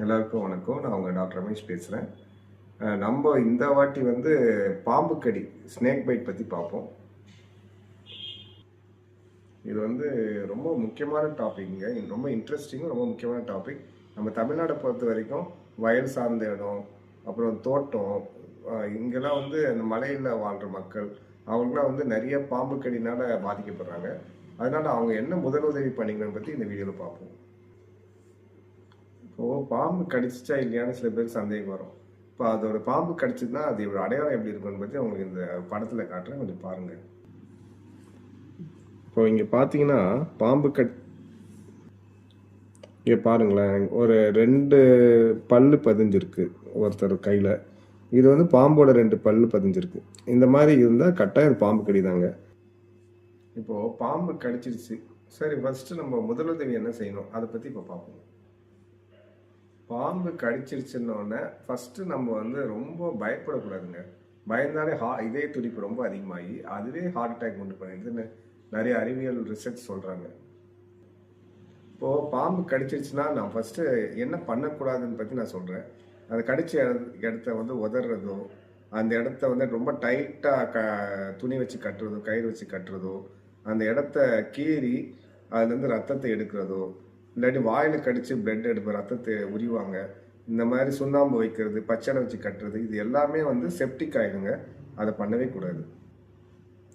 எல்லாருக்கும் வணக்கம். நான் உங்கள் டாக்டர் ரமேஷ் பேசுகிறேன். நம்ம இந்த வாட்டி பாம்பு கடி ஸ்னேக் பைட் பற்றி பார்ப்போம். இது ரொம்ப முக்கியமான டாபிக்ங்க. ரொம்ப இன்ட்ரெஸ்டிங்கும் ரொம்ப முக்கியமான டாபிக். நம்ம தமிழ்நாடை பொறுத்த வரைக்கும் வயல் சார்ந்த இடம், அப்புறம் தோட்டம், இங்கெல்லாம் அந்த மலையில் வாழ்கிற மக்கள் அவங்களாம் நிறைய பாம்பு கடினால் பாதிக்கப்படுறாங்க. அதனால் அவங்க என்ன முதலுதவி பண்ணிக்கணும்னு பற்றி இந்த வீடியோவில் பார்ப்போம். இப்போது பாம்பு கடிச்சிச்சா இல்லையான்னு சில பேர் சந்தேகம் வரும். இப்போ அதோட பாம்பு கடிச்சதுன்னா அது ஒரு அடையாளம் எப்படி இருக்குன்னு பற்றி உங்களுக்கு இந்த படத்தில் காட்டுறேன், கொஞ்சம் பாருங்கள். இப்போ இங்கே பார்த்தீங்கன்னா பாம்பு இங்கே பாருங்களேன், ஒரு 2 பல்லு பதிஞ்சிருக்கு ஒருத்தர் கையில். இது பாம்போட 2 பல்லு பதிஞ்சிருக்கு. இந்த மாதிரி இருந்தால் கட்டாயம் பாம்பு கடிதாங்க. இப்போது பாம்பு கடிச்சிருச்சு, சரி ஃபஸ்ட்டு நம்ம முதலுதவி என்ன செய்யணும் அதை பற்றி இப்போ பார்ப்போம். பாம்பு கடிச்சிருச்சுன்னொடனே ஃபஸ்ட்டு நம்ம ரொம்ப பயப்படக்கூடாதுங்க. பயந்தாலே இதய துடிப்பு ரொம்ப அதிகமாகி அதுவே ஹார்ட் அட்டாக் உண்டு பண்ணிடுதுன்னு நிறைய அறிவியல் ரிசர்ச் சொல்கிறாங்க. இப்போது பாம்பு கடிச்சிருச்சுன்னா நான் ஃபஸ்ட்டு என்ன பண்ணக்கூடாதுன்னு பற்றி நான் சொல்கிறேன். அது கடிச்ச இடத்த உதறதோ, அந்த இடத்த ரொம்ப டைட்டாக துணி வச்சு கட்டுறதோ, கயிறு வச்சு கட்டுறதோ, அந்த இடத்த கீறி அதுலேருந்து ரத்தத்தை எடுக்கிறதோ, இல்லாட்டி வாயில் கடித்து பிளட் எடுப்ப ரத்தத்தை உரிவாங்க, இந்த மாதிரி சுண்ணாம்பு வைக்கிறது, பச்சளை வச்சு கட்டுறது, இது எல்லாமே செப்டிக் ஆகிடுங்க. அதை பண்ணவே கூடாது.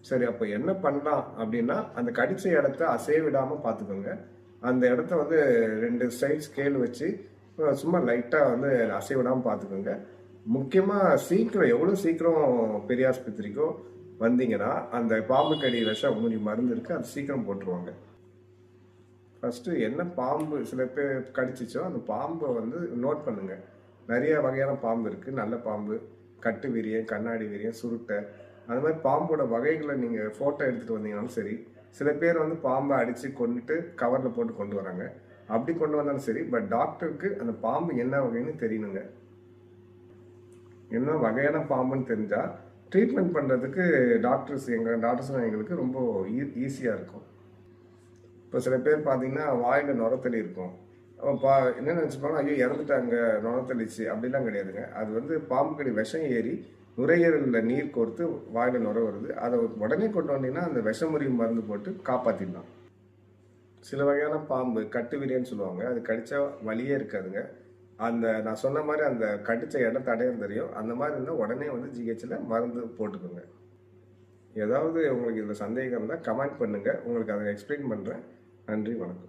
சரி, அப்போ என்ன பண்ணலாம் அப்படின்னா, அந்த கடித்த இடத்த அசைய விடாமல் பார்த்துக்கோங்க. அந்த இடத்த 2 சைட் ஸ்கேல் வச்சு சும்மா லைட்டாக அசைய விடாமல் பார்த்துக்கோங்க. முக்கியமாக சீக்கிரம், எவ்வளோ சீக்கிரம் பெரிய ஆஸ்பத்திரிக்கோ வந்தீங்கன்னா அந்த பாம்பு கடி விஷம் மருந்து இருக்குது, அது சீக்கிரம் போட்டுருவாங்க. ஃபஸ்ட்டு என்ன பாம்பு சில பேர் கடிச்சிச்சோ அந்த பாம்பை நோட் பண்ணுங்கள். நிறைய வகையான பாம்பு இருக்குது. நல்ல பாம்பு, கட்டு விரியன், கண்ணாடி விரியன், சுருட்டை, அந்த மாதிரி பாம்போட வகைகளை நீங்கள் ஃபோட்டோ எடுத்துகிட்டு வந்தீங்கன்னாலும் சரி. சில பேர் பாம்பை அடித்து கொண்டுட்டு கவரில் போட்டு கொண்டு வராங்க. அப்படி கொண்டு வந்தாலும் சரி, பட் டாக்டருக்கு அந்த பாம்பு என்ன வகைன்னு தெரியணுங்க. என்ன வகையான பாம்புன்னு தெரிஞ்சால் ட்ரீட்மெண்ட் பண்ணுறதுக்கு டாக்டர்ஸும் எங்களுக்கு ரொம்ப ஈஸியாக இருக்கும். இப்போ சில பேர் பார்த்தீங்கன்னா வாயில் நுரத்தலி இருக்கும். என்ன நினச்சிப்பாங்க, ஐயோ இறந்துட்டாங்க நுரத்தலிச்சு, அப்படிலாம் கிடையாதுங்க. அது பாம்பு கடி விஷம் ஏறி நுரையீரலில் நீர் கோர்த்து வாயில் நுர வருது. அதை உடனே கொண்டு வந்தீங்கன்னா அந்த விஷமுறிவு மருந்து போட்டு காப்பாற்றிடலாம். சில வகையான பாம்பு கட்டு விரியன்னு சொல்லுவாங்க, அது கடித்தா வலியே இருக்காதுங்க. நான் சொன்ன மாதிரி அந்த கடித்த இடம் தடையம் தெரியும். அந்த மாதிரி இருந்தால் உடனே ஜிஹெச்சில் மருந்து போட்டுக்கோங்க. ஏதாவது உங்களுக்கு இதில் சந்தேகம் இருந்தால் கமெண்ட் பண்ணுங்கள், உங்களுக்கு அதை எக்ஸ்பிளைன் பண்ணுறேன். நன்றி, வணக்கம்.